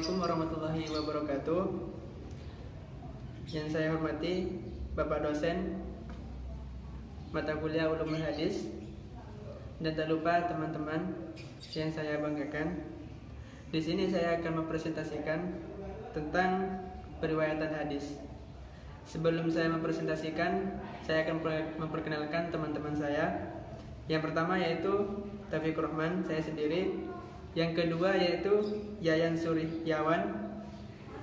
Assalamualaikum warahmatullahi wabarakatuh. Yang saya hormati Bapak dosen mata kuliah Ulumul Hadis, dan tak lupa teman-teman yang saya banggakan. Di sini saya akan mempresentasikan tentang periwayatan hadis. Sebelum saya mempresentasikan, saya akan memperkenalkan teman-teman saya. Yang pertama yaitu Taufiq Rahman, saya sendiri. Yang kedua yaitu Yayan Suryawan.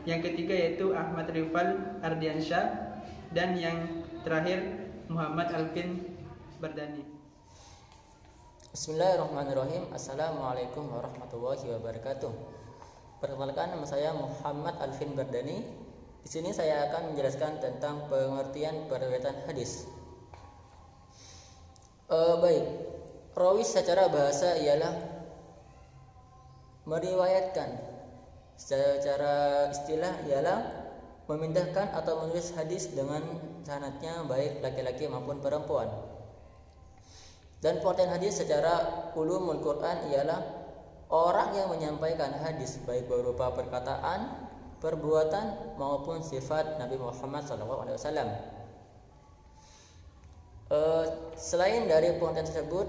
Yang ketiga yaitu Ahmad Rifal Ardiansyah. Dan yang terakhir Muhammad Alvin Bardani. Bismillahirrahmanirrahim. Assalamualaikum warahmatullahi wabarakatuh. Perkenalkan, nama saya Muhammad Alvin Bardani. Di sini saya akan menjelaskan tentang pengertian periwayatan hadis. Baik, rawi secara bahasa ialah meriwayatkan. Secara istilah ialah memindahkan atau menulis hadis dengan sanadnya baik laki-laki maupun perempuan. Dan pengertian hadis secara ulumul Quran ialah orang yang menyampaikan hadis baik berupa perkataan, perbuatan maupun sifat Nabi Muhammad SAW. Selain dari pengertian tersebut,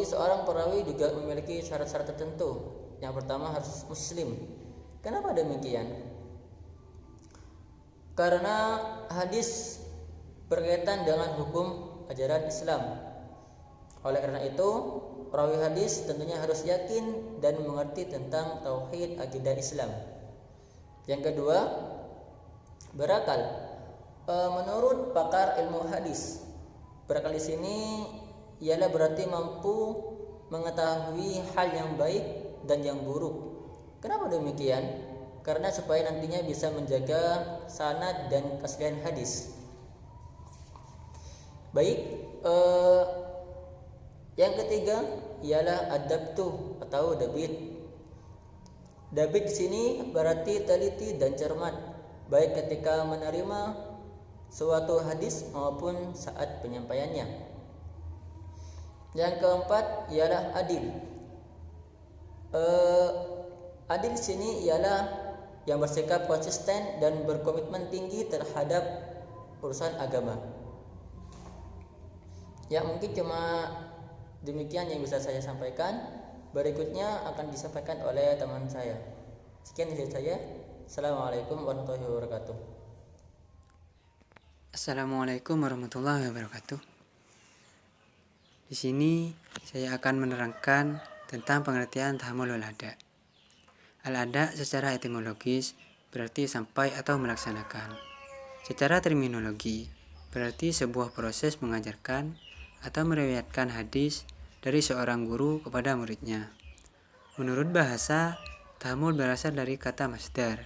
seorang perawi juga memiliki syarat-syarat tertentu. Yang pertama harus muslim. Kenapa demikian? Karena hadis berkaitan dengan hukum ajaran Islam. Oleh karena itu, perawi hadis tentunya harus yakin dan mengerti tentang tauhid akidah Islam. Yang kedua, berakal. Menurut pakar ilmu hadis, berakal di sini ialah berarti mampu mengetahui hal yang baik dan yang buruk. Kenapa demikian? Karena supaya nantinya bisa menjaga sanad dan keaslian hadis. Baik, yang ketiga ialah adabtu atau dabit. Dabit di sini berarti teliti dan cermat, baik ketika menerima suatu hadis maupun saat penyampaiannya. Yang keempat ialah adil. Adil di sini ialah yang bersikap konsisten dan berkomitmen tinggi terhadap urusan agama. Ya, mungkin cuma demikian yang bisa saya sampaikan. Berikutnya akan disampaikan oleh teman saya. Sekian dari saya. Assalamualaikum warahmatullahi wabarakatuh. Assalamualaikum warahmatullahi wabarakatuh. Di sini saya akan menerangkan tentang pengertian tahammulul ada. Al-ada secara etimologis berarti sampai atau melaksanakan. Secara terminologi berarti sebuah proses mengajarkan atau meriwayatkan hadis dari seorang guru kepada muridnya. Menurut bahasa, tahammul berasal dari kata masdar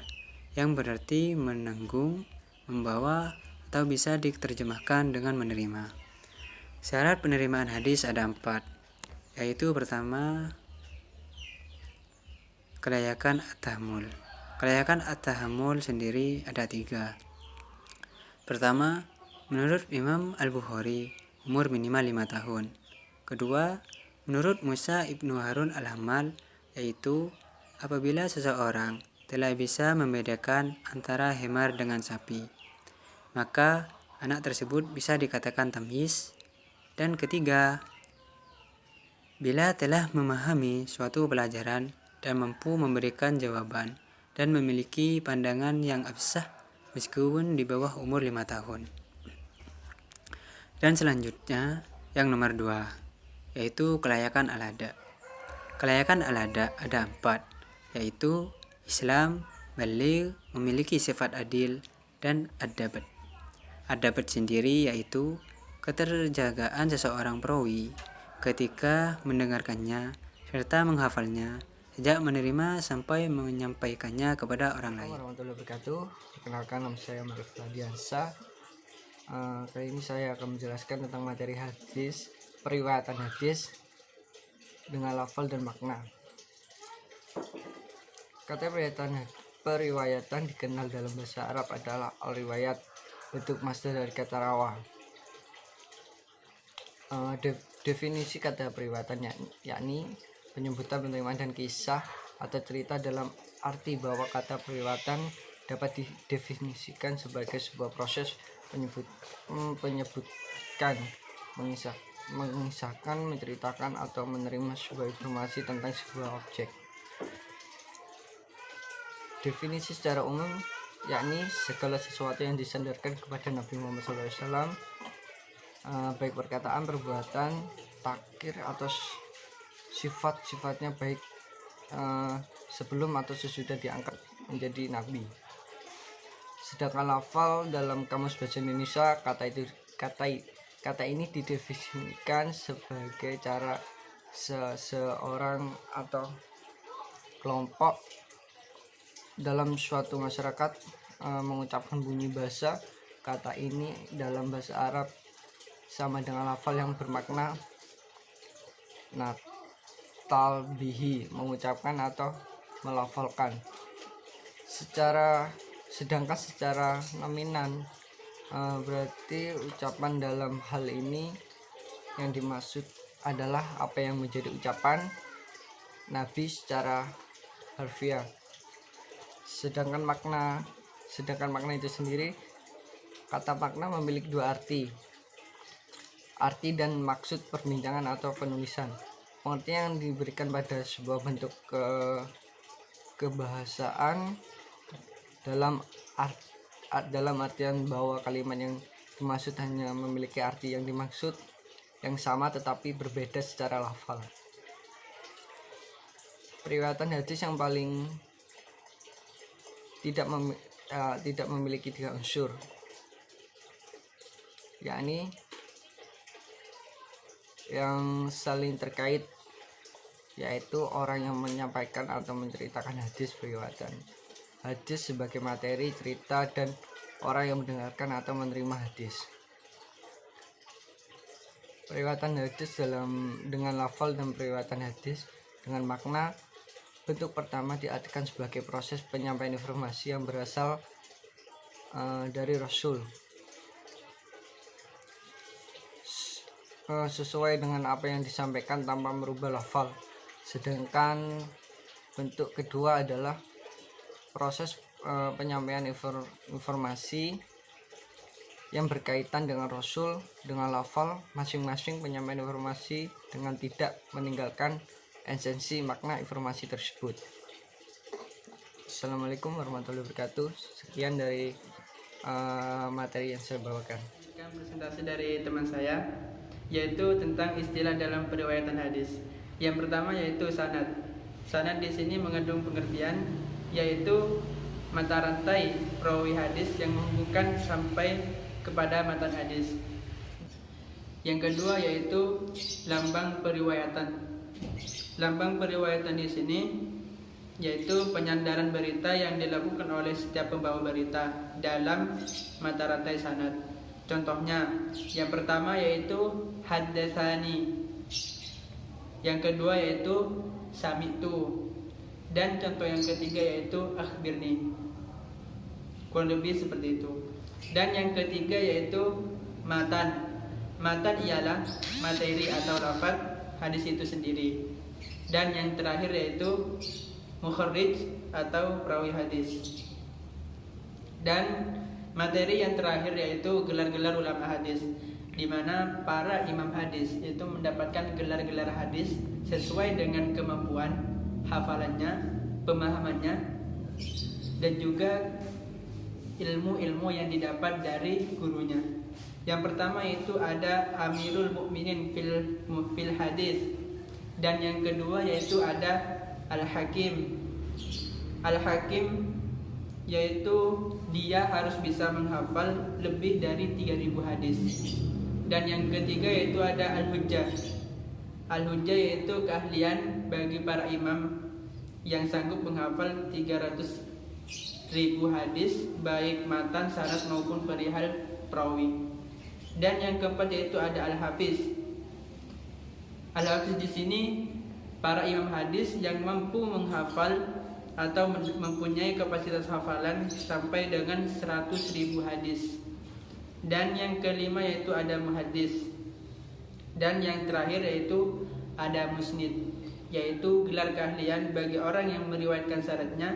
yang berarti menanggung, membawa, atau bisa diterjemahkan dengan menerima. Syarat penerimaan hadis ada 4, yaitu pertama, kelayakan at-tahammul. Kelayakan at-tahammul sendiri ada 3. Pertama, menurut Imam Al-Bukhari, umur minimal 5 tahun. Kedua, menurut Musa ibnu Harun al-Hammal, yaitu apabila seseorang telah bisa membedakan antara himar dengan sapi, maka anak tersebut bisa dikatakan tamyiz. Dan ketiga, bila telah memahami suatu pelajaran dan mampu memberikan jawaban dan memiliki pandangan yang absah meskipun di bawah umur 5 tahun. Dan selanjutnya yang nomor 2, yaitu kelayakan al-ada. Kelayakan al-ada ada 4, yaitu Islam, baligh, memiliki sifat adil, dan ad-dabat. Ad-dabat sendiri yaitu keterjagaan seseorang perawi ketika mendengarkannya serta menghafalnya sejak menerima sampai menyampaikannya kepada orang lain. Warahmatullahi wabarakatuh. Perkenalkan, nama saya Ahmad Rifal Ardiansyah. Kali ini saya akan menjelaskan tentang materi hadis, periwayatan hadis dengan lafal dan makna. Kata periwayatan dikenal dalam bahasa Arab adalah al-riwayat, bentuk masdar dari kata rawa. Definisi kata periwayatan yakni penyebutan penerimaan dan kisah atau cerita dalam arti bahwa kata periwatan dapat didefinisikan sebagai sebuah proses menyebutkan, mengisahkan, menceritakan, atau menerima sebuah informasi tentang sebuah objek. Definisi secara umum yakni segala sesuatu yang disandarkan kepada Nabi Muhammad SAW, baik perkataan, perbuatan, takrir atau sifat-sifatnya, baik sebelum atau sesudah diangkat menjadi nabi. Sedangkan lafal dalam Kamus Bahasa Indonesia, kata ini didefinisikan sebagai cara seseorang atau kelompok dalam suatu masyarakat mengucapkan bunyi bahasa. Kata ini dalam bahasa Arab sama dengan lafal yang bermakna talbihi, mengucapkan atau melafalkan. Sedangkan secara nominan berarti ucapan dalam hal ini yang dimaksud adalah apa yang menjadi ucapan Nabi secara harfiah. Sedangkan makna itu sendiri, kata makna memiliki dua arti dan maksud perbincangan atau penulisan. Pengertian yang diberikan pada sebuah bentuk kebahasaan dalam artian bahwa kalimat yang dimaksud hanya memiliki arti yang dimaksud yang sama tetapi berbeda secara lafal. Periwayatan hadis yang paling tidak memiliki 3 unsur, yakni yang saling terkait, yaitu orang yang menyampaikan atau menceritakan hadis periwayatan, hadis sebagai materi cerita, dan orang yang mendengarkan atau menerima hadis. Periwayatan hadis dengan lafal dan periwayatan hadis dengan makna. Bentuk pertama diartikan sebagai proses penyampaian informasi yang berasal dari Rasul sesuai dengan apa yang disampaikan tanpa merubah lafal. Sedangkan bentuk kedua adalah proses penyampaian informasi yang berkaitan dengan Rasul dengan lafal masing-masing penyampaian informasi dengan tidak meninggalkan esensi makna informasi tersebut. Assalamualaikum warahmatullahi wabarakatuh. Sekian dari materi yang saya bawakan. Presentasi dari teman saya, yaitu tentang istilah dalam periwayatan hadis. Yang pertama yaitu sanad. Sanad di sini mengandung pengertian, yaitu mata rantai perawi hadis yang menghubungkan sampai kepada matan hadis. Yang kedua yaitu lambang periwayatan. Lambang periwayatan di sini yaitu penyandaran berita yang dilakukan oleh setiap pembawa berita dalam mata rantai sanad. Contohnya, yang pertama yaitu haddatsani, yang kedua yaitu sami'tu, dan contoh yang ketiga yaitu akhbirni. Kurang lebih seperti itu. Dan yang ketiga yaitu matan. Matan ialah materi atau lafaz hadis itu sendiri. Dan yang terakhir yaitu mukharrij atau perawi hadis. Dan materi yang terakhir yaitu gelar-gelar ulama hadis, di mana para imam hadis itu mendapatkan gelar-gelar hadis sesuai dengan kemampuan hafalannya, pemahamannya, dan juga ilmu-ilmu yang didapat dari gurunya. Yang pertama itu ada Amirul Mukminin fil hadis, dan yang kedua yaitu ada Al-Hakim. Al-Hakim yaitu dia harus bisa menghafal lebih dari 3000 hadis. Dan yang ketiga yaitu ada Al-Hujjah. Al-Hujjah yaitu keahlian bagi para imam yang sanggup menghafal 300.000 hadis, baik matan, sanad maupun perihal perawi. Dan yang keempat yaitu ada Al-Hafiz. Al-Hafiz di sini para imam hadis yang mampu menghafal atau mempunyai kapasitas hafalan sampai dengan 100.000 hadis. Dan yang kelima yaitu ada muhaddis. Dan yang terakhir yaitu ada musnid. yaitu gelar keahlian bagi orang yang meriwayatkan syaratnya,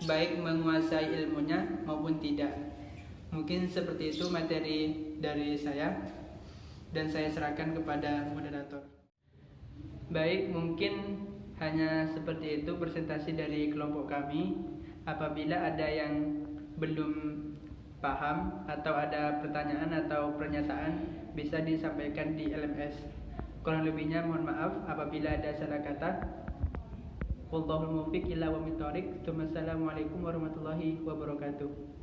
baik menguasai ilmunya maupun tidak. Mungkin seperti itu materi dari saya, dan saya serahkan kepada moderator. Baik, mungkin hanya seperti itu presentasi dari kelompok kami. Apabila ada yang belum paham atau ada pertanyaan atau pernyataan, bisa disampaikan di LMS. Kurang lebihnya mohon maaf apabila ada salah kata. Wallahul muwaffiq ila aqwamit thoriq. Wassalamualaikum warahmatullahi wabarakatuh.